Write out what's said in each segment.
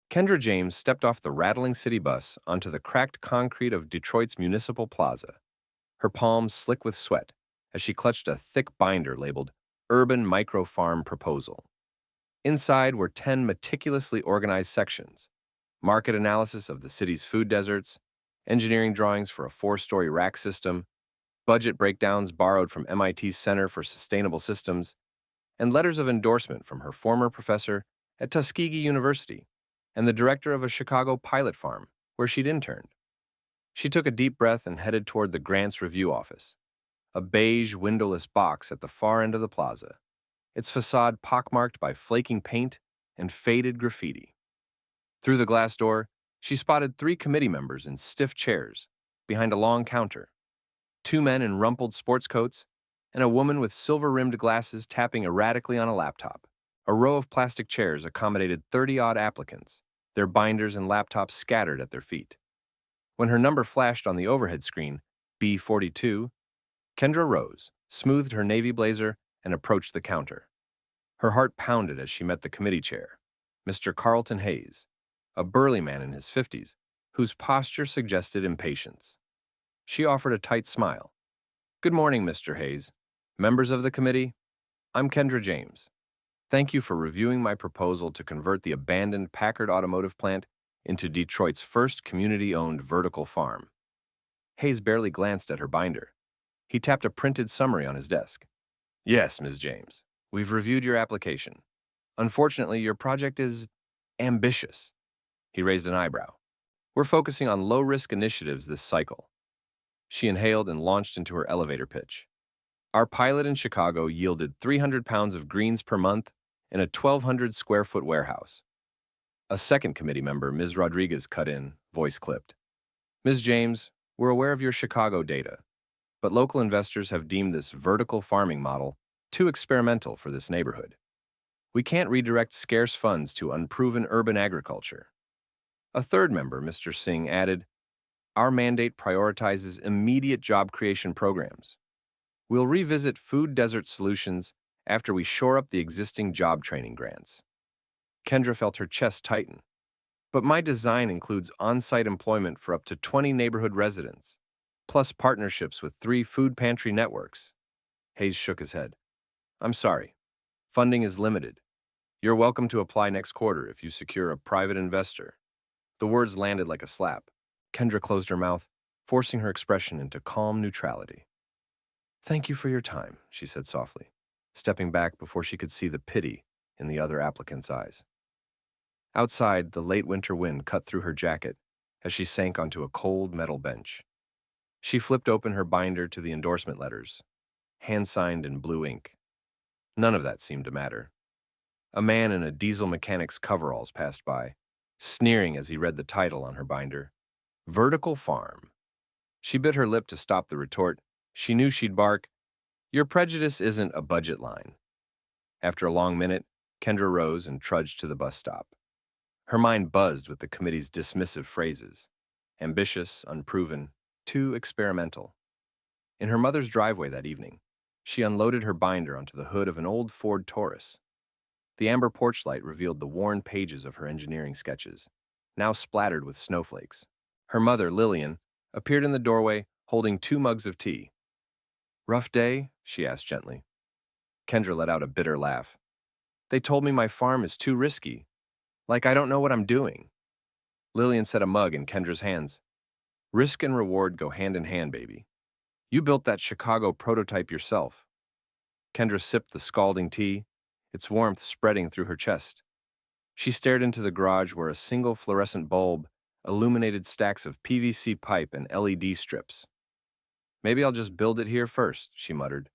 Kendra James stepped off the rattling city bus onto the cracked concrete of Detroit's Municipal Plaza, her palms slick with sweat as she clutched a thick binder labeled Urban Micro Farm Proposal. Inside were 10 meticulously organized sections: market analysis of the city's food deserts, engineering drawings for a 4-story rack system, budget breakdowns borrowed from MIT's Center for Sustainable Systems, and letters of endorsement from her former professor at Tuskegee University and the director of a Chicago pilot farm where she'd interned. She took a deep breath and headed toward the Grants Review office, a beige, windowless box at the far end of the plaza, its facade pockmarked by flaking paint and faded graffiti. Through the glass door, she spotted 3 committee members in stiff chairs behind a long counter: 2 men in rumpled sports coats and a woman with silver-rimmed glasses tapping erratically on a laptop. A row of plastic chairs accommodated 30-odd applicants, their binders and laptops scattered at their feet. When her number flashed on the overhead screen, B42, Kendra rose, smoothed her navy blazer, and approached the counter. Her heart pounded as she met the committee chair, Mr. Carlton Hayes, a burly man in his 50s, whose posture suggested impatience. She offered a tight smile. "Good morning, Mr. Hayes. Members of the committee, I'm Kendra James. Thank you for reviewing my proposal to convert the abandoned Packard automotive plant into Detroit's first community-owned vertical farm." Hayes barely glanced at her binder. He tapped a printed summary on his desk. "Yes, Ms. James, we've reviewed your application. Unfortunately, your project is ambitious." He raised an eyebrow. "We're focusing on low-risk initiatives this cycle." She inhaled and launched into her elevator pitch. "Our pilot in Chicago yielded 300 pounds of greens per month in a 1,200-square-foot warehouse." A second committee member, Ms. Rodriguez, cut in, voice clipped. "Ms. James, we're aware of your Chicago data, but local investors have deemed this vertical farming model too experimental for this neighborhood. We can't redirect scarce funds to unproven urban agriculture." A third member, Mr. Singh, added, "Our mandate prioritizes immediate job creation programs. We'll revisit food desert solutions after we shore up the existing job training grants." Kendra felt her chest tighten. "But my design includes on-site employment for up to 20 neighborhood residents, plus partnerships with 3 food pantry networks." Hayes shook his head. "I'm sorry. Funding is limited. You're welcome to apply next quarter if you secure a private investor." The words landed like a slap. Kendra closed her mouth, forcing her expression into calm neutrality. "Thank you for your time," she said softly, stepping back before she could see the pity in the other applicant's eyes. Outside, the late winter wind cut through her jacket as she sank onto a cold metal bench. She flipped open her binder to the endorsement letters, hand-signed in blue ink. None of that seemed to matter. A man in a diesel mechanic's coveralls passed by, sneering as he read the title on her binder, Vertical Farm. She bit her lip to stop the retort. She knew she'd bark, "Your prejudice isn't a budget line." After a long minute, Kendra rose and trudged to the bus stop. Her mind buzzed with the committee's dismissive phrases: ambitious, unproven, too experimental. In her mother's driveway that evening, she unloaded her binder onto the hood of an old Ford Taurus. The amber porch light revealed the worn pages of her engineering sketches, now splattered with snowflakes. Her mother, Lillian, appeared in the doorway holding 2 mugs of tea. "Rough day?" she asked gently. Kendra let out a bitter laugh. "They told me my farm is too risky. Like I don't know what I'm doing." Lillian set a mug in Kendra's hands. "Risk and reward go hand in hand, baby. You built that Chicago prototype yourself." Kendra sipped the scalding tea, its warmth spreading through her chest. She stared into the garage where a single fluorescent bulb illuminated stacks of PVC pipe and LED strips. "Maybe I'll just build it here first," she muttered,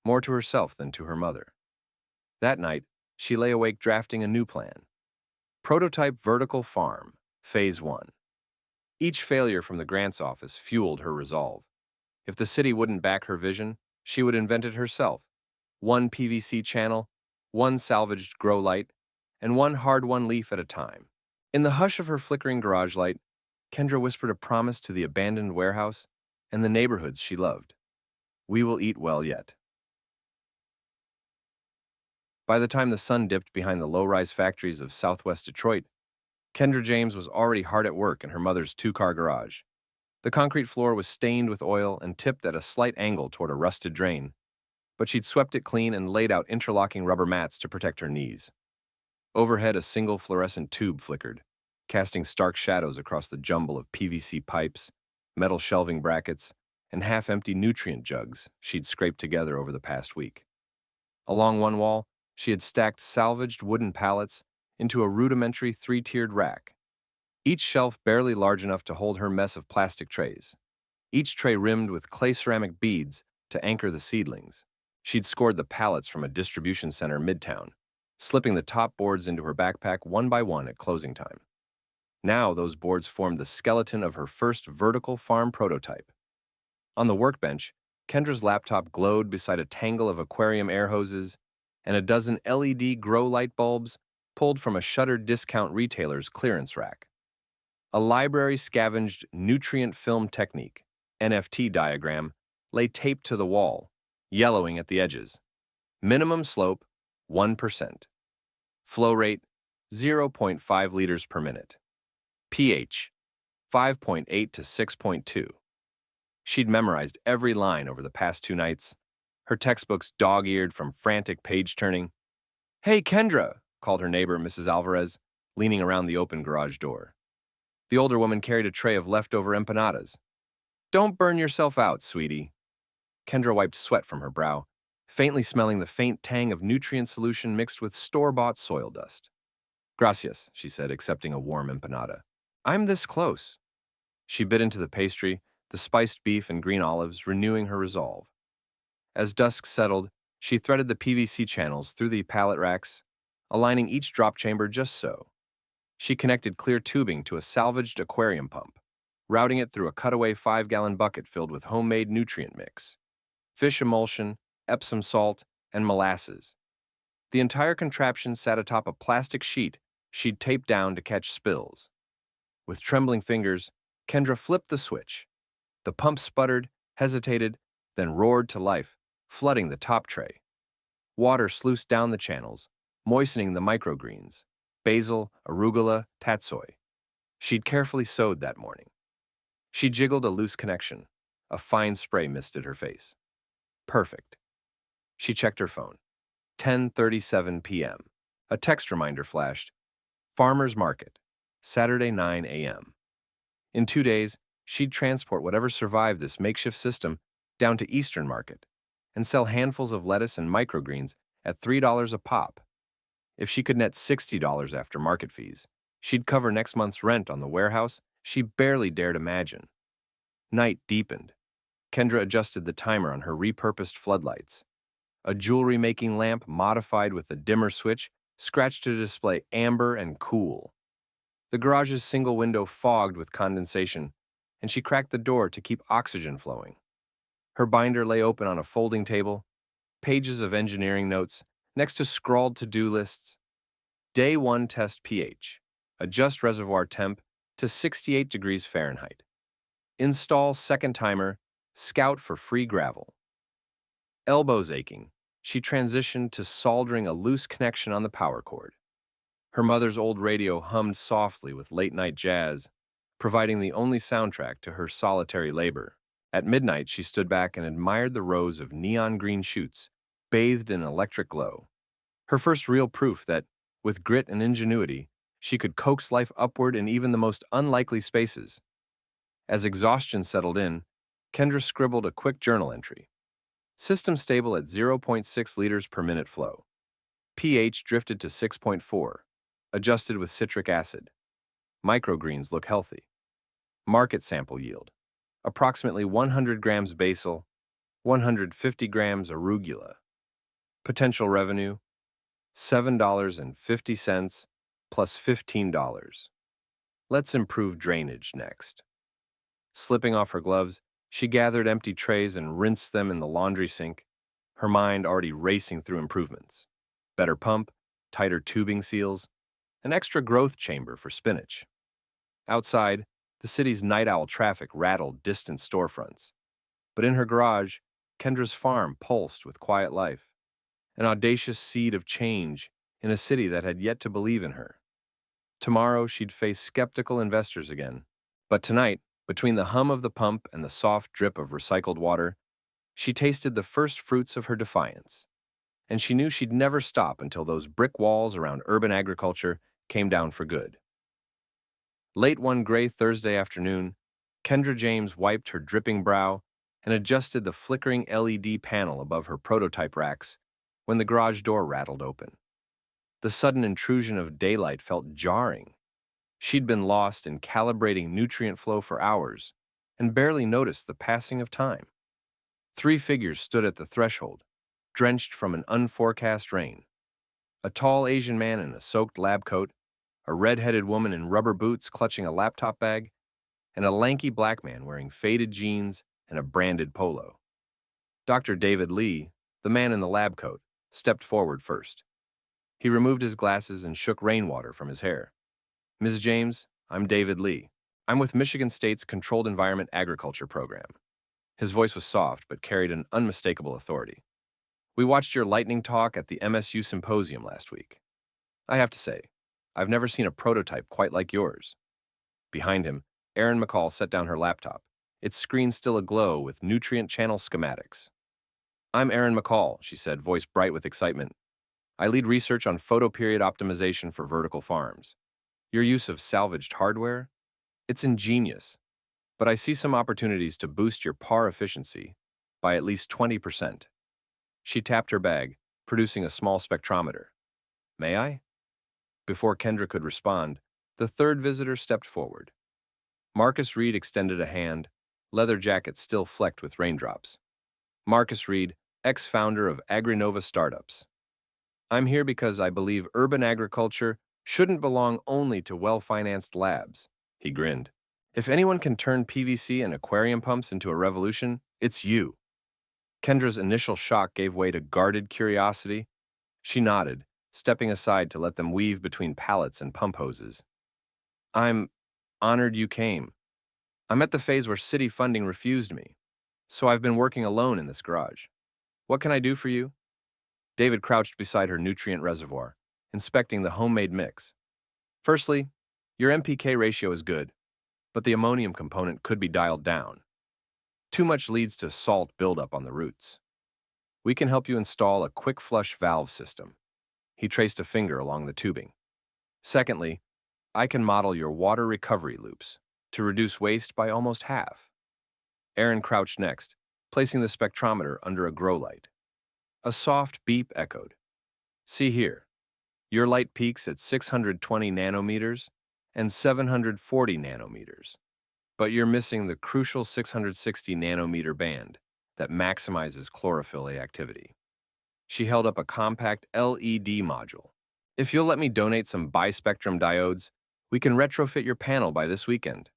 more to herself than to her mother. That night, she lay awake drafting a new plan. Prototype Vertical Farm, Phase 1. Each failure from the grants office fueled her resolve. If the city wouldn't back her vision, she would invent it herself. 1 PVC channel, 1 salvaged grow light, and 1 hard-won leaf at a time. In the hush of her flickering garage light, Kendra whispered a promise to the abandoned warehouse and the neighborhoods she loved. "We will eat well yet." By the time the sun dipped behind the low-rise factories of southwest Detroit, Kendra James was already hard at work in her mother's two-car garage. The concrete floor was stained with oil and tipped at a slight angle toward a rusted drain, but she'd swept it clean and laid out interlocking rubber mats to protect her knees. Overhead, a single fluorescent tube flickered, casting stark shadows across the jumble of PVC pipes, metal shelving brackets, and half-empty nutrient jugs she'd scraped together over the past week. Along one wall, she had stacked salvaged wooden pallets into a rudimentary three-tiered rack, each shelf barely large enough to hold her mess of plastic trays, each tray rimmed with clay ceramic beads to anchor the seedlings. She'd scored the pallets from a distribution center midtown, slipping the top boards into her backpack one by one at closing time. Now those boards formed the skeleton of her first vertical farm prototype. On the workbench, Kendra's laptop glowed beside a tangle of aquarium air hoses and a dozen LED grow light bulbs pulled from a shuttered discount retailer's clearance rack. A library scavenged nutrient film technique, NFT diagram, lay taped to the wall, yellowing at the edges. Minimum slope, 1%. Flow rate, 0.5 liters per minute. pH, 5.8 to 6.2. She'd memorized every line over the past 2 nights, her textbooks dog-eared from frantic page-turning. "Hey, Kendra," called her neighbor, Mrs. Alvarez, leaning around the open garage door. The older woman carried a tray of leftover empanadas. "Don't burn yourself out, sweetie." Kendra wiped sweat from her brow, faintly smelling the faint tang of nutrient solution mixed with store-bought soil dust. "Gracias," she said, accepting a warm empanada. "I'm this close." She bit into the pastry, the spiced beef and green olives, renewing her resolve. As dusk settled, she threaded the PVC channels through the pallet racks, aligning each drop chamber just so. She connected clear tubing to a salvaged aquarium pump, routing it through a cutaway 5-gallon bucket filled with homemade nutrient mix, fish emulsion, Epsom salt, and molasses. The entire contraption sat atop a plastic sheet she'd taped down to catch spills. With trembling fingers, Kendra flipped the switch. The pump sputtered, hesitated, then roared to life, flooding the top tray. Water sluiced down the channels, moistening the microgreens, basil, arugula, tatsoi. She'd carefully sowed that morning. She jiggled a loose connection. A fine spray misted her face. Perfect. She checked her phone. 10:37 p.m. A text reminder flashed. Farmers Market, Saturday 9 a.m. In 2 days, she'd transport whatever survived this makeshift system down to Eastern Market and sell handfuls of lettuce and microgreens at $3 a pop. If she could net $60 after market fees, she'd cover next month's rent on the warehouse she barely dared imagine. Night deepened. Kendra adjusted the timer on her repurposed floodlights. A jewelry-making lamp modified with a dimmer switch scratched to display amber and cool. The garage's single window fogged with condensation, and she cracked the door to keep oxygen flowing. Her binder lay open on a folding table, pages of engineering notes, next to scrawled to-do lists. Day 1 test pH. Adjust reservoir temp to 68 degrees Fahrenheit. Install second timer, scout for free gravel. Elbows aching, she transitioned to soldering a loose connection on the power cord. Her mother's old radio hummed softly with late-night jazz, providing the only soundtrack to her solitary labor. At midnight, she stood back and admired the rows of neon green shoots, bathed in electric glow. Her first real proof that, with grit and ingenuity, she could coax life upward in even the most unlikely spaces. As exhaustion settled in, Kendra scribbled a quick journal entry. System stable at 0.6 liters per minute flow. pH drifted to 6.4, adjusted with citric acid. Microgreens look healthy. Market sample yield. Approximately 100 grams basil, 150 grams arugula. Potential revenue, $7.50 plus $15. Let's improve drainage next. Slipping off her gloves, she gathered empty trays and rinsed them in the laundry sink, her mind already racing through improvements. Better pump, tighter tubing seals, an extra growth chamber for spinach. Outside, the city's night owl traffic rattled distant storefronts. But in her garage, Kendra's farm pulsed with quiet life, an audacious seed of change in a city that had yet to believe in her. Tomorrow, she'd face skeptical investors again. But tonight, between the hum of the pump and the soft drip of recycled water, she tasted the first fruits of her defiance. And she knew she'd never stop until those brick walls around urban agriculture came down for good. Late one gray Thursday afternoon, Kendra James wiped her dripping brow and adjusted the flickering LED panel above her prototype racks when the garage door rattled open. The sudden intrusion of daylight felt jarring. She'd been lost in calibrating nutrient flow for hours and barely noticed the passing of time. Three figures stood at the threshold, drenched from an unforecast rain. A tall Asian man in a soaked lab coat, a red-headed woman in rubber boots clutching a laptop bag, and a lanky black man wearing faded jeans and a branded polo. Dr. David Lee, the man in the lab coat, stepped forward first. He removed his glasses and shook rainwater from his hair. "Ms. James, I'm David Lee. I'm with Michigan State's Controlled Environment Agriculture Program." His voice was soft but carried an unmistakable authority. "We watched your lightning talk at the MSU Symposium last week. I have to say, I've never seen a prototype quite like yours." Behind him, Erin McCall set down her laptop, its screen still aglow with nutrient channel schematics. "I'm Erin McCall," she said, voice bright with excitement. "I lead research on photoperiod optimization for vertical farms. Your use of salvaged hardware? It's ingenious, but I see some opportunities to boost your PAR efficiency by at least 20%. She tapped her bag, producing a small spectrometer. "May I?" Before Kendra could respond, the third visitor stepped forward. Marcus Reed extended a hand, leather jacket still flecked with raindrops. Marcus Reed, ex-founder of Agrinova Startups. "I'm here because I believe urban agriculture shouldn't belong only to well-financed labs." He grinned. "If anyone can turn PVC and aquarium pumps into a revolution, it's you." Kendra's initial shock gave way to guarded curiosity. She nodded, stepping aside to let them weave between pallets and pump hoses. "I'm honored you came. I'm at the phase where city funding refused me, so I've been working alone in this garage. What can I do for you?" David crouched beside her nutrient reservoir, inspecting the homemade mix. "Firstly, your NPK ratio is good, but the ammonium component could be dialed down. Too much leads to salt buildup on the roots. We can help you install a quick flush valve system." He traced a finger along the tubing. "Secondly, I can model your water recovery loops to reduce waste by almost half." Erin crouched next, placing the spectrometer under a grow light. A soft beep echoed. "See here. Your light peaks at 620 nanometers and 740 nanometers, but you're missing the crucial 660 nanometer band that maximizes chlorophyll A activity." She held up a compact LED module. "If you'll let me donate some bispectrum diodes, we can retrofit your panel by this weekend."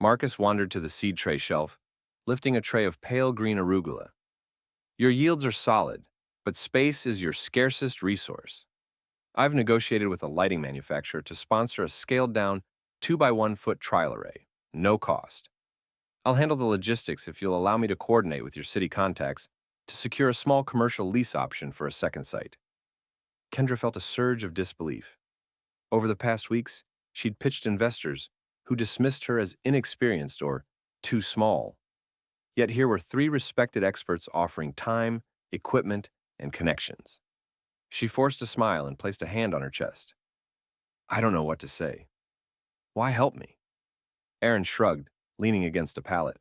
Marcus wandered to the seed tray shelf, lifting a tray of pale green arugula. "Your yields are solid, but space is your scarcest resource. I've negotiated with a lighting manufacturer to sponsor a scaled-down 2x1-foot trial array, no cost. I'll handle the logistics if you'll allow me to coordinate with your city contacts to secure a small commercial lease option for a second site." Kendra felt a surge of disbelief. Over the past weeks, she'd pitched investors who dismissed her as inexperienced or too small. Yet here were three respected experts offering time, equipment, and connections. She forced a smile and placed a hand on her chest. "I don't know what to say. Why help me?" Erin shrugged, leaning against a pallet.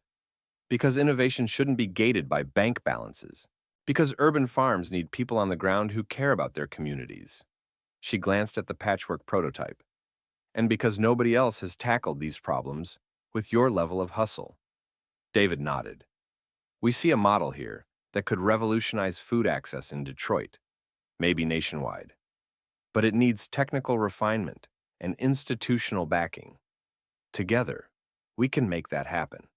"Because innovation shouldn't be gated by bank balances. Because urban farms need people on the ground who care about their communities." She glanced at the patchwork prototype. "And because nobody else has tackled these problems with your level of hustle." David nodded. "We see a model here that could revolutionize food access in Detroit, maybe nationwide. But it needs technical refinement and institutional backing. Together, we can make that happen."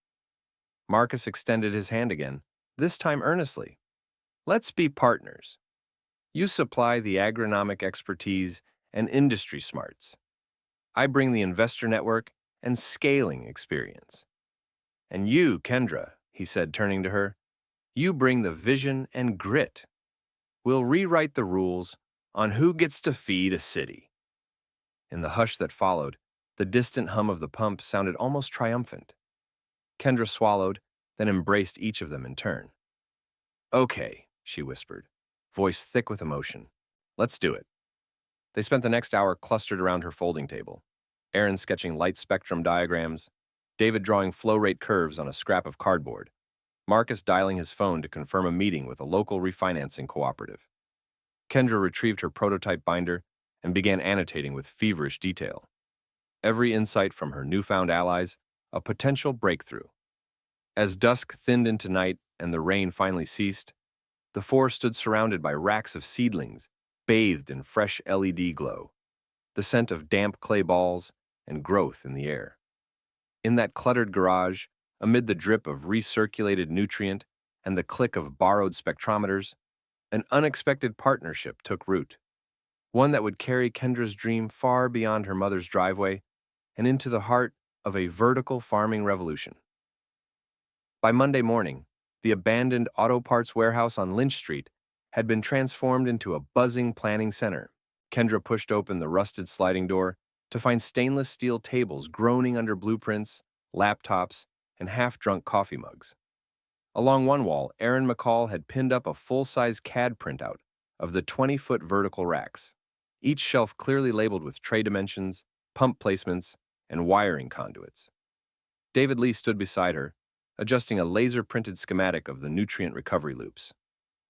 Marcus extended his hand again, this time earnestly. "Let's be partners. You supply the agronomic expertise and industry smarts. I bring the investor network and scaling experience. And you, Kendra," he said, turning to her, "you bring the vision and grit. We'll rewrite the rules on who gets to feed a city." In the hush that followed, the distant hum of the pump sounded almost triumphant. Kendra swallowed, then embraced each of them in turn. "Okay," she whispered, voice thick with emotion. "Let's do it." They spent the next hour clustered around her folding table, Aaron sketching light spectrum diagrams, David drawing flow rate curves on a scrap of cardboard, Marcus dialing his phone to confirm a meeting with a local refinancing cooperative. Kendra retrieved her prototype binder and began annotating with feverish detail. Every insight from her newfound allies, a potential breakthrough. As dusk thinned into night and the rain finally ceased, the four stood surrounded by racks of seedlings, bathed in fresh LED glow, the scent of damp clay balls and growth in the air. In that cluttered garage, amid the drip of recirculated nutrient and the click of borrowed spectrometers, an unexpected partnership took root, one that would carry Kendra's dream far beyond her mother's driveway and into the heart of a vertical farming revolution. By Monday morning, the abandoned auto parts warehouse on Lynch Street had been transformed into a buzzing planning center. Kendra pushed open the rusted sliding door to find stainless steel tables groaning under blueprints, laptops, and half-drunk coffee mugs. Along one wall, Aaron McCall had pinned up a full-size CAD printout of the 20-foot vertical racks, each shelf clearly labeled with tray dimensions, pump placements, and wiring conduits. David Lee stood beside her, adjusting a laser-printed schematic of the nutrient recovery loops,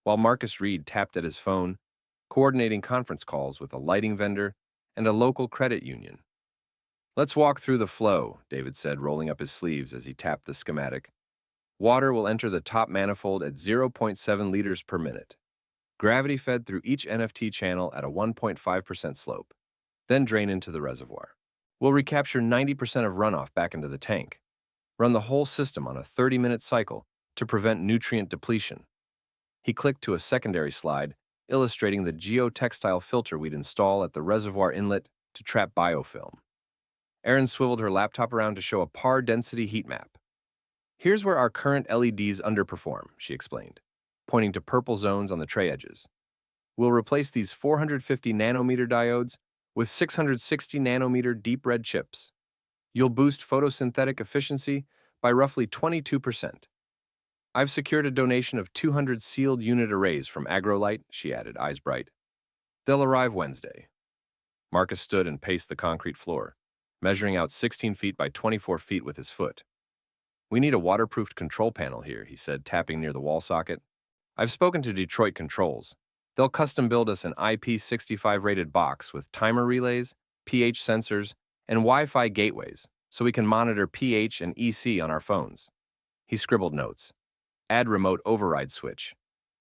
while Marcus Reed tapped at his phone, coordinating conference calls with a lighting vendor and a local credit union. "Let's walk through the flow," David said, rolling up his sleeves as he tapped the schematic. "Water will enter the top manifold at 0.7 liters per minute. Gravity fed through each NFT channel at a 1.5% slope, then drain into the reservoir. We'll recapture 90% of runoff back into the tank. Run the whole system on a 30-minute cycle to prevent nutrient depletion." He clicked to a secondary slide illustrating the geotextile filter we'd install at the reservoir inlet to trap biofilm. Erin swiveled her laptop around to show a par density heat map. "Here's where our current LEDs underperform," she explained, pointing to purple zones on the tray edges. "We'll replace these 450 nanometer diodes with 660 nanometer deep red chips. You'll boost photosynthetic efficiency by roughly 22%. I've secured a donation of 200 sealed unit arrays from Agrolite," she added, eyes bright. "They'll arrive Wednesday." Marcus stood and paced the concrete floor, measuring out 16 feet by 24 feet with his foot. "We need a waterproofed control panel here," he said, tapping near the wall socket. "I've spoken to Detroit Controls. They'll custom build us an IP65 rated box with timer relays, pH sensors, and Wi-Fi gateways so we can monitor pH and EC on our phones." He scribbled notes. "Add remote override switch.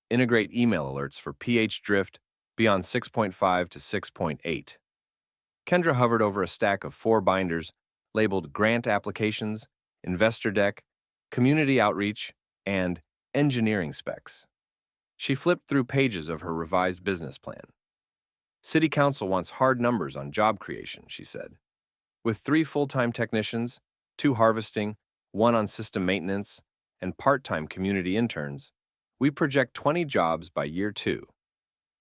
Integrate email alerts for pH drift beyond 6.5 to 6.8. Kendra hovered over a stack of 4 binders labeled Grant Applications, Investor Deck, Community Outreach, and Engineering Specs. She flipped through pages of her revised business plan. "City Council wants hard numbers on job creation," she said. "With 3 full-time technicians, 2 harvesting, 1 on system maintenance, and part-time community interns, we project 20 jobs by year 2.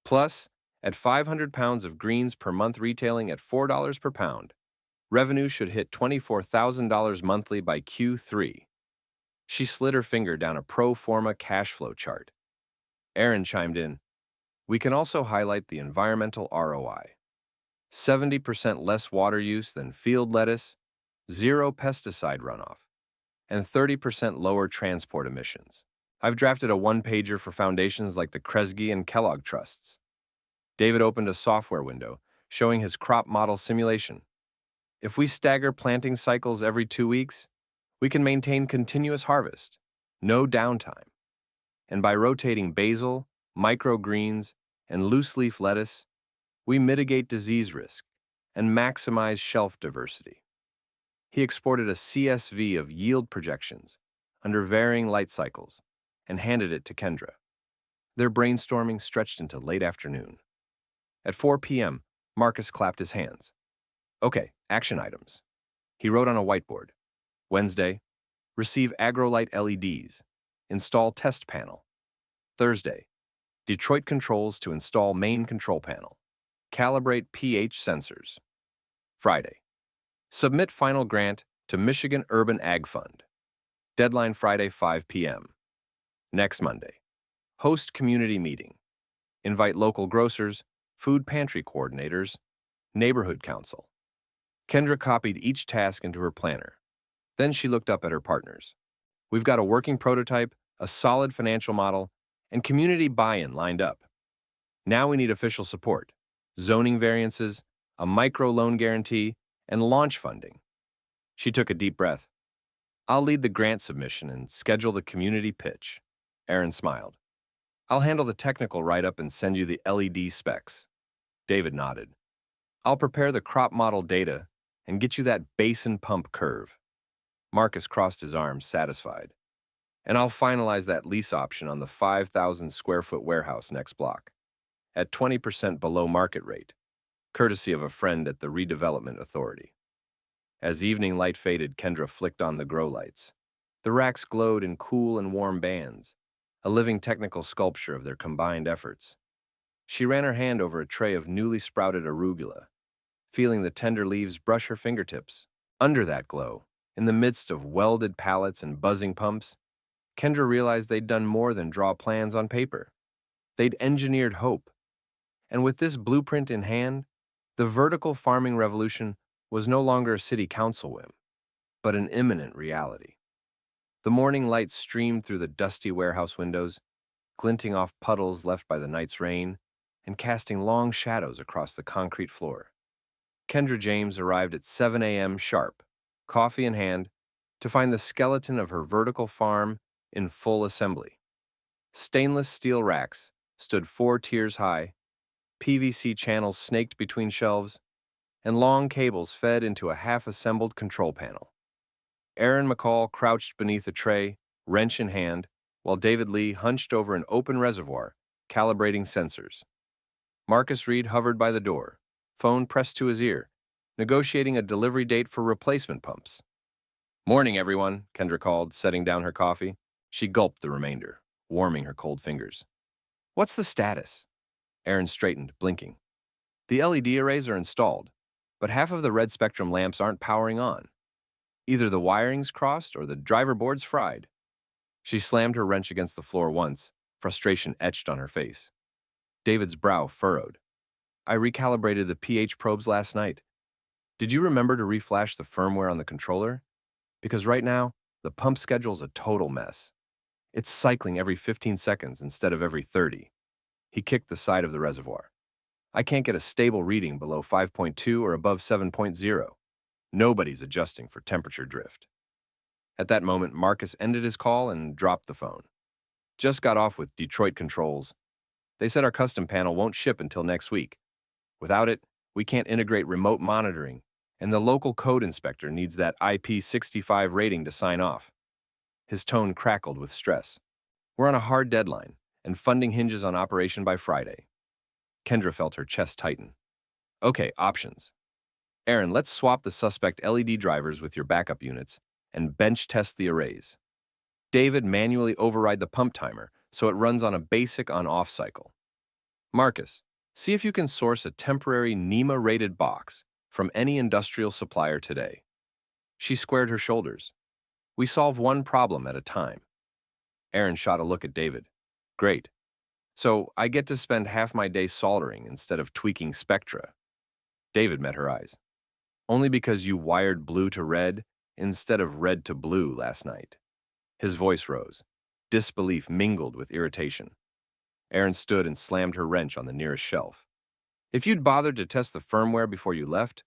Plus, at 500 pounds of greens per month retailing at $4 per pound, revenue should hit $24,000 monthly by Q3. She slid her finger down a pro forma cash flow chart. Aaron chimed in. "We can also highlight the environmental ROI. 70% less water use than field lettuce, 0 pesticide runoff, and 30% lower transport emissions. I've drafted a one-pager for foundations like the Kresge and Kellogg trusts." David opened a software window, showing his crop model simulation. "If we stagger planting cycles every 2 weeks, we can maintain continuous harvest, no downtime. And by rotating basil, microgreens, and loose-leaf lettuce, we mitigate disease risk and maximize shelf diversity." He exported a CSV of yield projections under varying light cycles and handed it to Kendra. Their brainstorming stretched into late afternoon. At 4 p.m., Marcus clapped his hands. "Okay, action items." He wrote on a whiteboard. Wednesday, receive Agrolite LEDs. Install test panel. Thursday, Detroit Controls to install main control panel. Calibrate pH sensors. Friday. Submit final grant to Michigan Urban Ag Fund. Deadline Friday, 5 p.m. Next Monday. Host community meeting. Invite local grocers, food pantry coordinators, neighborhood council. Kendra copied each task into her planner. Then she looked up at her partners. We've got a working prototype, a solid financial model, and community buy-in lined up. Now we need official support, zoning variances, a micro-loan guarantee, and launch funding. She took a deep breath. I'll lead the grant submission and schedule the community pitch. Aaron smiled. I'll handle the technical write-up and send you the LED specs. David nodded. I'll prepare the crop model data and get you that basin pump curve. Marcus crossed his arms, satisfied. And I'll finalize that lease option on the 5,000 square foot warehouse next block, at 20% below market rate, courtesy of a friend at the Redevelopment Authority. As evening light faded, Kendra flicked on the grow lights. The racks glowed in cool and warm bands, a living technical sculpture of their combined efforts. She ran her hand over a tray of newly sprouted arugula, feeling the tender leaves brush her fingertips. Under that glow, in the midst of welded pallets and buzzing pumps, Kendra realized they'd done more than draw plans on paper. They'd engineered hope. And with this blueprint in hand, the vertical farming revolution was no longer a city council whim, but an imminent reality. The morning light streamed through the dusty warehouse windows, glinting off puddles left by the night's rain and casting long shadows across the concrete floor. Kendra James arrived at 7 a.m. sharp, coffee in hand, to find the skeleton of her vertical farm in full assembly. Stainless steel racks stood 4 tiers high, PVC channels snaked between shelves, and long cables fed into a half-assembled control panel. Aaron McCall crouched beneath a tray, wrench in hand, while David Lee hunched over an open reservoir, calibrating sensors. Marcus Reed hovered by the door, phone pressed to his ear, negotiating a delivery date for replacement pumps. "Morning, everyone," Kendra called, setting down her coffee. She gulped the remainder, warming her cold fingers. "What's the status?" Aaron straightened, blinking. "The LED arrays are installed, but half of the red spectrum lamps aren't powering on. Either the wiring's crossed or the driver board's fried." She slammed her wrench against the floor once, frustration etched on her face. David's brow furrowed. "I recalibrated the pH probes last night. Did you remember to reflash the firmware on the controller? Because right now, the pump schedule's a total mess. It's cycling every 15 seconds instead of every 30. He kicked the side of the reservoir. "I can't get a stable reading below 5.2 or above 7.0. Nobody's adjusting for temperature drift." At that moment, Marcus ended his call and dropped the phone. "Just got off with Detroit Controls. They said our custom panel won't ship until next week. Without it, we can't integrate remote monitoring, and the local code inspector needs that IP65 rating to sign off." His tone crackled with stress. "We're on a hard deadline, and funding hinges on operation by Friday." Kendra felt her chest tighten. "Okay, options. Aaron, let's swap the suspect LED drivers with your backup units and bench test the arrays. David, manually override the pump timer so it runs on a basic on-off cycle. Marcus, see if you can source a temporary NEMA-rated box from any industrial supplier today." She squared her shoulders. "We solve one problem at a time." Aaron shot a look at David. "Great. So I get to spend half my day soldering instead of tweaking spectra." David met her eyes. "Only because you wired blue to red instead of red to blue last night." His voice rose. Disbelief mingled with irritation. Aaron stood and slammed her wrench on the nearest shelf. "If you'd bothered to test the firmware before you left,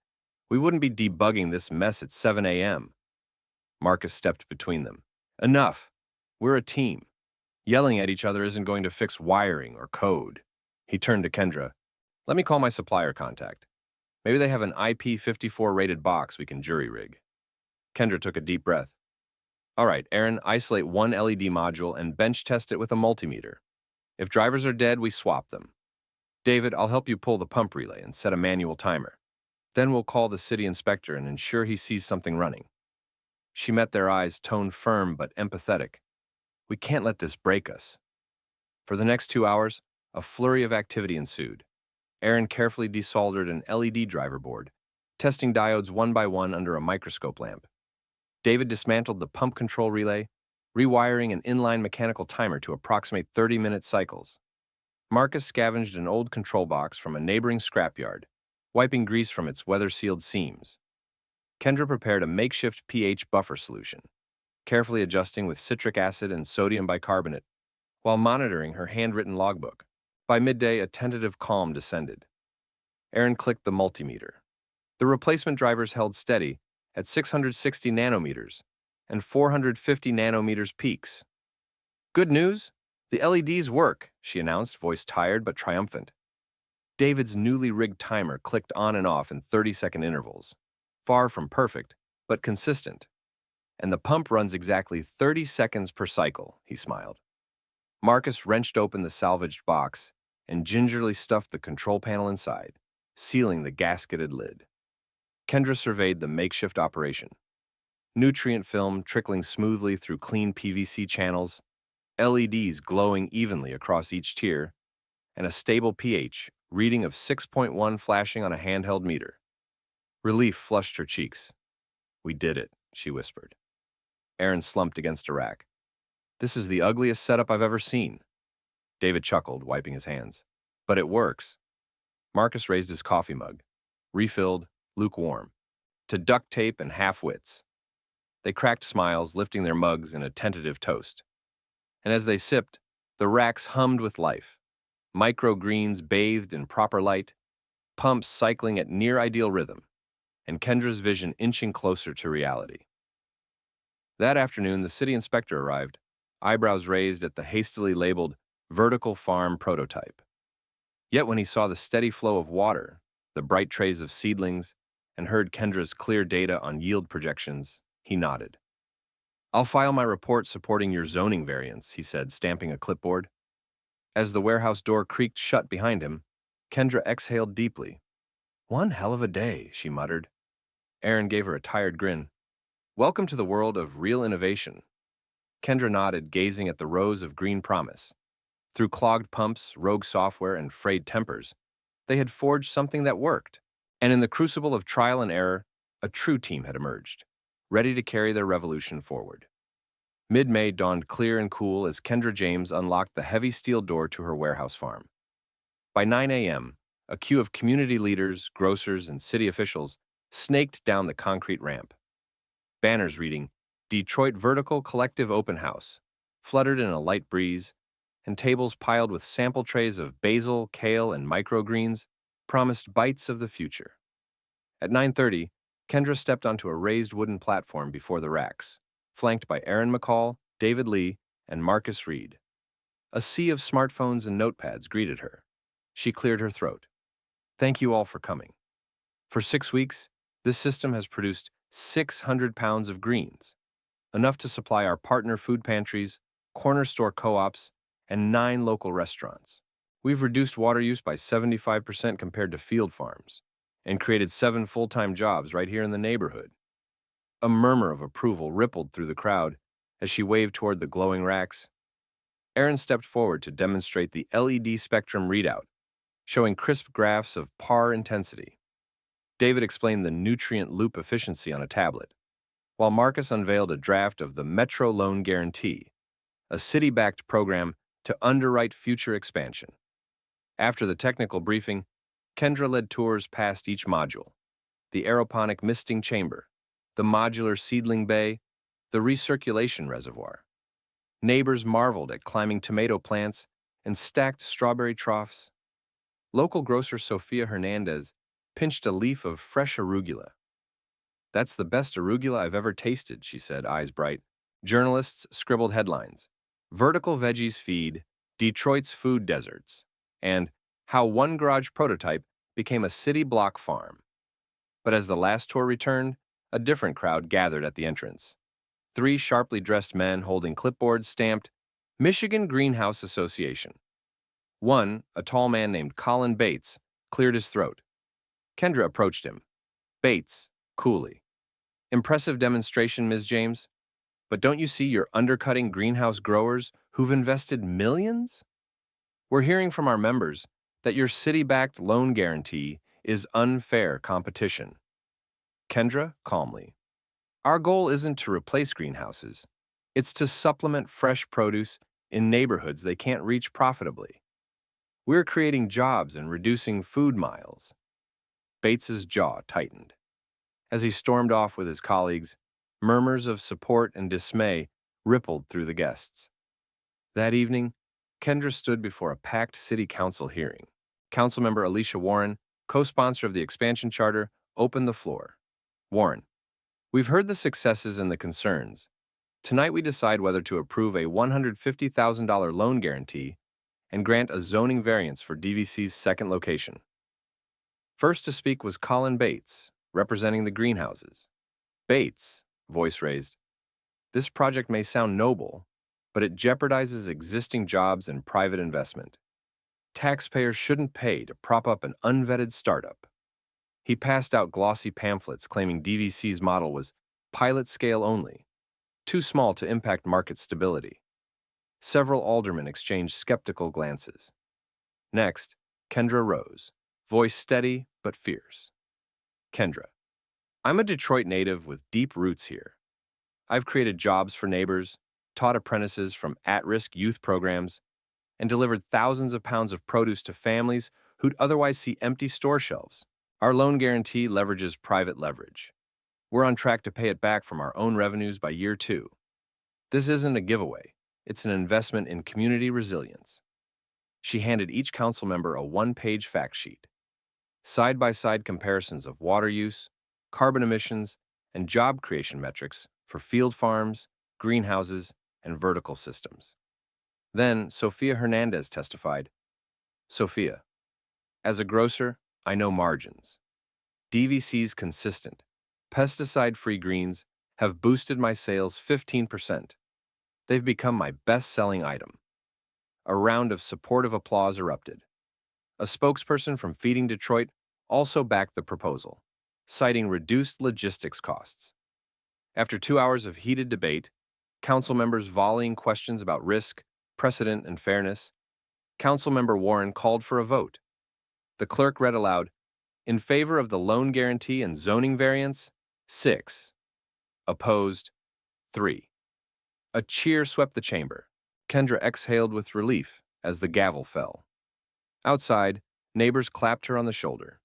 we wouldn't be debugging this mess at 7 a.m. Marcus stepped between them. "Enough. We're a team. Yelling at each other isn't going to fix wiring or code." He turned to Kendra. "Let me call my supplier contact. Maybe they have an IP54 rated box we can jury rig." Kendra took a deep breath. "All right, Aaron, isolate one LED module and bench test it with a multimeter. If drivers are dead, we swap them. David, I'll help you pull the pump relay and set a manual timer. Then we'll call the city inspector and ensure he sees something running." She met their eyes, tone firm but empathetic. "We can't let this break us." For the next 2 hours, a flurry of activity ensued. Aaron carefully desoldered an LED driver board, testing diodes one by one under a microscope lamp. David dismantled the pump control relay, rewiring an inline mechanical timer to approximate 30-minute cycles. Marcus scavenged an old control box from a neighboring scrapyard, wiping grease from its weather-sealed seams. Kendra prepared a makeshift pH buffer solution, carefully adjusting with citric acid and sodium bicarbonate, while monitoring her handwritten logbook. By midday, a tentative calm descended. Aaron clicked the multimeter. The replacement drivers held steady at 660 nanometers and 450 nanometers peaks. "Good news? The LEDs work," she announced, voice tired but triumphant. David's newly rigged timer clicked on and off in 30-second intervals. Far from perfect, but consistent. "And the pump runs exactly 30 seconds per cycle," he smiled. Marcus wrenched open the salvaged box and gingerly stuffed the control panel inside, sealing the gasketed lid. Kendra surveyed the makeshift operation. Nutrient film trickling smoothly through clean PVC channels, LEDs glowing evenly across each tier, and a stable pH reading of 6.1 flashing on a handheld meter. Relief flushed her cheeks. "We did it," she whispered. Aaron slumped against a rack. "This is the ugliest setup I've ever seen." David chuckled, wiping his hands. "But it works." Marcus raised his coffee mug, refilled, lukewarm, to duct tape and half-wits. They cracked smiles, lifting their mugs in a tentative toast. And as they sipped, the racks hummed with life. Microgreens bathed in proper light, pumps cycling at near-ideal rhythm, and Kendra's vision inching closer to reality. That afternoon, the city inspector arrived, eyebrows raised at the hastily labeled vertical farm prototype. Yet when he saw the steady flow of water, the bright trays of seedlings, and heard Kendra's clear data on yield projections, he nodded. "I'll file my report supporting your zoning variance," he said, stamping a clipboard. As the warehouse door creaked shut behind him, Kendra exhaled deeply. "One hell of a day," she muttered. Aaron gave her a tired grin. "Welcome to the world of real innovation." Kendra nodded, gazing at the rows of green promise. Through clogged pumps, rogue software, and frayed tempers, they had forged something that worked. And in the crucible of trial and error, a true team had emerged, ready to carry their revolution forward. Mid-May dawned clear and cool as Kendra James unlocked the heavy steel door to her warehouse farm. By 9 a.m., a queue of community leaders, grocers, and city officials snaked down the concrete ramp. Banners reading, "Detroit Vertical Collective Open House," fluttered in a light breeze, and tables piled with sample trays of basil, kale, and microgreens promised bites of the future. At 9:30, Kendra stepped onto a raised wooden platform before the racks, flanked by Aaron McCall, David Lee, and Marcus Reed. A sea of smartphones and notepads greeted her. She cleared her throat. "Thank you all for coming. For 6 weeks, this system has produced 600 pounds of greens, enough to supply our partner food pantries, corner store co-ops, and 9 local restaurants. We've reduced water use by 75% compared to field farms, and created 7 full-time jobs right here in the neighborhood." A murmur of approval rippled through the crowd as she waved toward the glowing racks. Aaron stepped forward to demonstrate the LED spectrum readout, showing crisp graphs of PAR intensity. David explained the nutrient loop efficiency on a tablet, while Marcus unveiled a draft of the Metro Loan Guarantee, a city-backed program to underwrite future expansion. After the technical briefing, Kendra led tours past each module: the aeroponic misting chamber, the modular seedling bay, the recirculation reservoir. Neighbors marveled at climbing tomato plants and stacked strawberry troughs. Local grocer Sofia Hernandez pinched a leaf of fresh arugula. "That's the best arugula I've ever tasted," she said, eyes bright. Journalists scribbled headlines: "Vertical Veggies Feed, Detroit's Food Deserts," and "How One Garage Prototype Became a City Block Farm." But as the last tour returned, a different crowd gathered at the entrance. 3 sharply dressed men holding clipboards stamped, "Michigan Greenhouse Association." One, a tall man named Colin Bates, cleared his throat. Kendra approached him. Bates, coolly. "Impressive demonstration, Ms. James. But don't you see you're undercutting greenhouse growers who've invested millions? We're hearing from our members that your city-backed loan guarantee is unfair competition." Kendra, calmly. Our goal isn't to replace greenhouses. It's to supplement fresh produce in neighborhoods they can't reach profitably. We're creating jobs and reducing food miles. Bates's jaw tightened. As he stormed off with his colleagues, murmurs of support and dismay rippled through the guests. That evening, Kendra stood before a packed city council hearing. Councilmember Alicia Warren, co-sponsor of the expansion charter, opened the floor. Warren, we've heard the successes and the concerns. Tonight we decide whether to approve a $150,000 loan guarantee and grant a zoning variance for DVC's second location. First to speak was Colin Bates, representing the greenhouses. Bates, voice raised, this project may sound noble, but it jeopardizes existing jobs and private investment. Taxpayers shouldn't pay to prop up an unvetted startup. He passed out glossy pamphlets claiming DVC's model was pilot scale only, too small to impact market stability. Several aldermen exchanged skeptical glances. Next, Kendra rose, voice steady but fierce. Kendra, I'm a Detroit native with deep roots here. I've created jobs for neighbors, taught apprentices from at-risk youth programs, and delivered thousands of pounds of produce to families who'd otherwise see empty store shelves. Our loan guarantee leverages private leverage. We're on track to pay it back from our own revenues by year 2. This isn't a giveaway. It's an investment in community resilience. She handed each council member a one-page fact sheet. Side-by-side comparisons of water use, carbon emissions, and job creation metrics for field farms, greenhouses, and vertical systems. Then, Sophia Hernandez testified, Sophia, as a grocer, I know margins. DVC's consistent, pesticide-free greens have boosted my sales 15%. They've become my best-selling item. A round of supportive applause erupted. A spokesperson from Feeding Detroit also backed the proposal, citing reduced logistics costs. After 2 hours of heated debate, council members volleying questions about risk, precedent, and fairness, Councilmember Warren called for a vote. The clerk read aloud, in favor of the loan guarantee and zoning variance, 6. Opposed, 3. A cheer swept the chamber. Kendra exhaled with relief as the gavel fell. Outside, neighbors clapped her on the shoulder.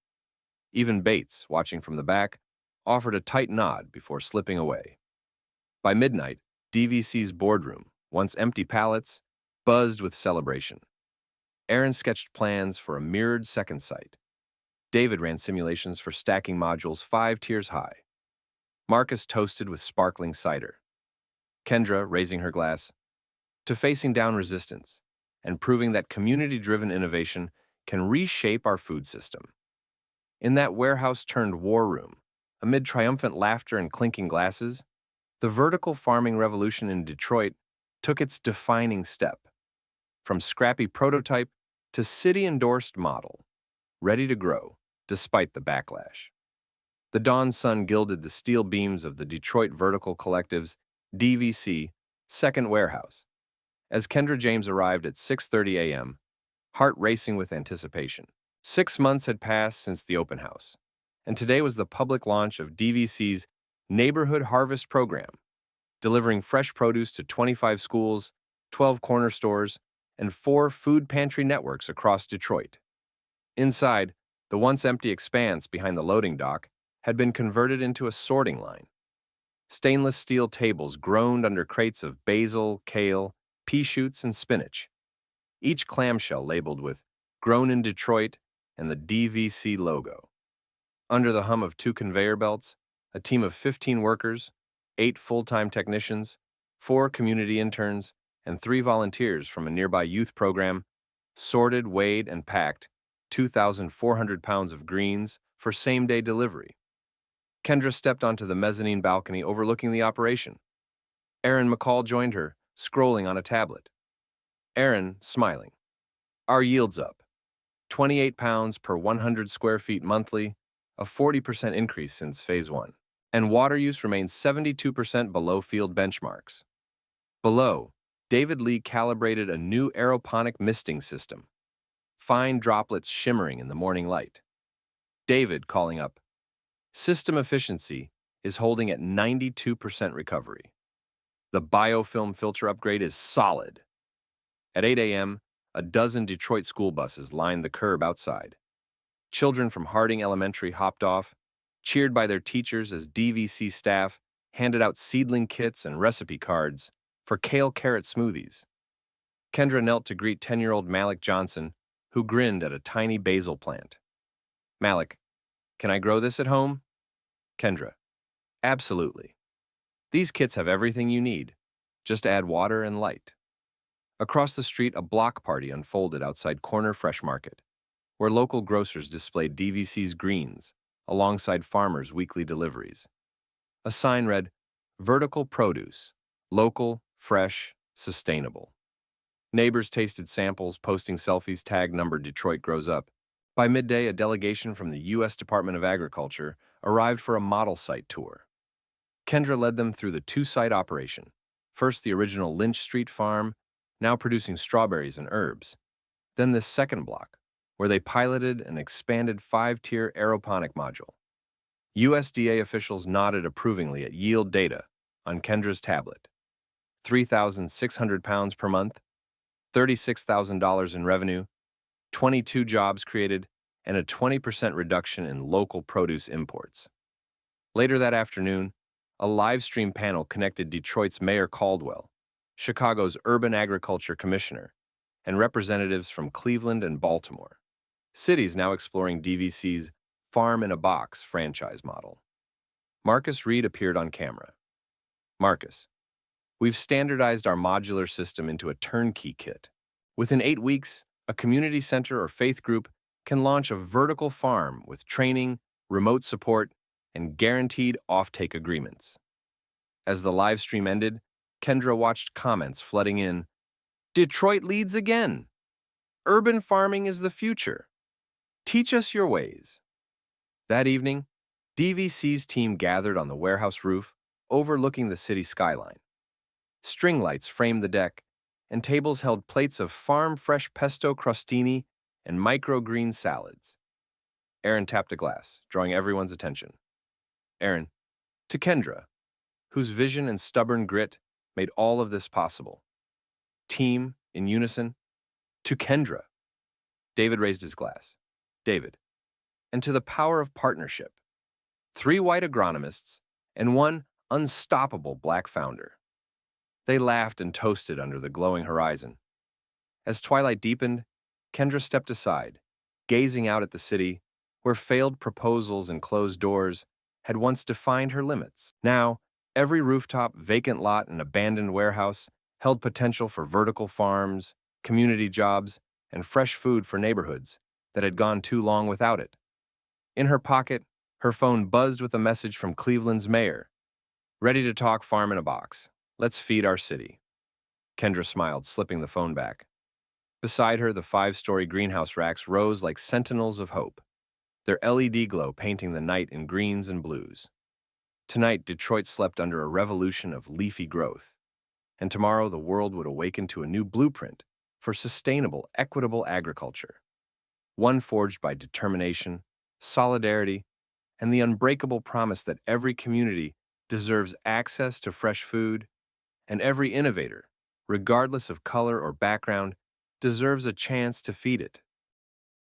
Even Bates, watching from the back, offered a tight nod before slipping away. By midnight, DVC's boardroom, once empty pallets, buzzed with celebration. Aaron sketched plans for a mirrored second site. David ran simulations for stacking modules 5 tiers high. Marcus toasted with sparkling cider. Kendra, raising her glass, to facing down resistance and proving that community-driven innovation can reshape our food system. In that warehouse-turned-war room, amid triumphant laughter and clinking glasses, the vertical farming revolution in Detroit took its defining step. From scrappy prototype to city-endorsed model, ready to grow despite the backlash. The dawn sun gilded the steel beams of the Detroit Vertical Collective's DVC second warehouse. As Kendra James arrived at 6:30 a.m., heart racing with anticipation. 6 months had passed since the open house, and today was the public launch of DVC's Neighborhood Harvest Program, delivering fresh produce to 25 schools, 12 corner stores, and 4 food pantry networks across Detroit. Inside, the once empty expanse behind the loading dock had been converted into a sorting line. Stainless steel tables groaned under crates of basil, kale, pea shoots, and spinach, each clamshell labeled with "Grown in Detroit" and the DVC logo. Under the hum of 2 conveyor belts, a team of 15 workers, 8 full-time technicians, 4 community interns, and 3 volunteers from a nearby youth program sorted, weighed, and packed 2,400 pounds of greens for same-day delivery. Kendra stepped onto the mezzanine balcony overlooking the operation. Aaron McCall joined her, scrolling on a tablet. Aaron, smiling. Our yield's up. 28 pounds per 100 square feet monthly, a 40% increase since Phase 1. And water use remains 72% below field benchmarks. Below, David Lee calibrated a new aeroponic misting system, fine droplets shimmering in the morning light. David calling up, System efficiency is holding at 92% recovery. The biofilm filter upgrade is solid. At 8 a.m., a dozen Detroit school buses lined the curb outside. Children from Harding Elementary hopped off, cheered by their teachers as DVC staff handed out seedling kits and recipe cards for kale carrot smoothies. Kendra knelt to greet 10-year-old Malik Johnson, who grinned at a tiny basil plant. Malik, can I grow this at home? Kendra, absolutely. These kits have everything you need. Just add water and light. Across the street, a block party unfolded outside Corner Fresh Market, where local grocers displayed DVC's greens alongside farmers' weekly deliveries. A sign read, "Vertical produce, local, fresh, sustainable." Neighbors tasted samples, posting selfies tagged number Detroit Grows Up. By midday, a delegation from the U.S. Department of Agriculture arrived for a model site tour. Kendra led them through the two-site operation. First, the original Lynch Street farm, now producing strawberries and herbs. Then this second block, where they piloted an expanded 5-tier aeroponic module. USDA officials nodded approvingly at yield data on Kendra's tablet. 3,600 pounds per month, $36,000 in revenue, 22 jobs created, and a 20% reduction in local produce imports. Later that afternoon, a live stream panel connected Detroit's Mayor Caldwell, Chicago's Urban Agriculture Commissioner, and representatives from Cleveland and Baltimore, cities now exploring DVC's Farm in a Box franchise model. Marcus Reed appeared on camera. Marcus, we've standardized our modular system into a turnkey kit. Within 8 weeks, a community center or faith group can launch a vertical farm with training, remote support, and guaranteed offtake agreements. As the live stream ended, Kendra watched comments flooding in. Detroit leads again. Urban farming is the future. Teach us your ways. That evening, DVC's team gathered on the warehouse roof, overlooking the city skyline. String lights framed the deck, and tables held plates of farm-fresh pesto crostini and microgreen salads. Aaron tapped a glass, drawing everyone's attention. Aaron, to Kendra, whose vision and stubborn grit made all of this possible. Team, in unison, to Kendra. David raised his glass. David, and to the power of partnership. 3 white agronomists and 1 unstoppable black founder. They laughed and toasted under the glowing horizon. As twilight deepened, Kendra stepped aside, gazing out at the city, where failed proposals and closed doors had once defined her limits. Now, every rooftop, vacant lot, and abandoned warehouse held potential for vertical farms, community jobs, and fresh food for neighborhoods that had gone too long without it. In her pocket, her phone buzzed with a message from Cleveland's mayor. Ready to talk farm in a box. Let's feed our city. Kendra smiled, slipping the phone back. Beside her, the 5-story greenhouse racks rose like sentinels of hope, their LED glow painting the night in greens and blues. Tonight, Detroit slept under a revolution of leafy growth, and tomorrow the world would awaken to a new blueprint for sustainable, equitable agriculture, one forged by determination, solidarity, and the unbreakable promise that every community deserves access to fresh food, and every innovator, regardless of color or background, deserves a chance to feed it.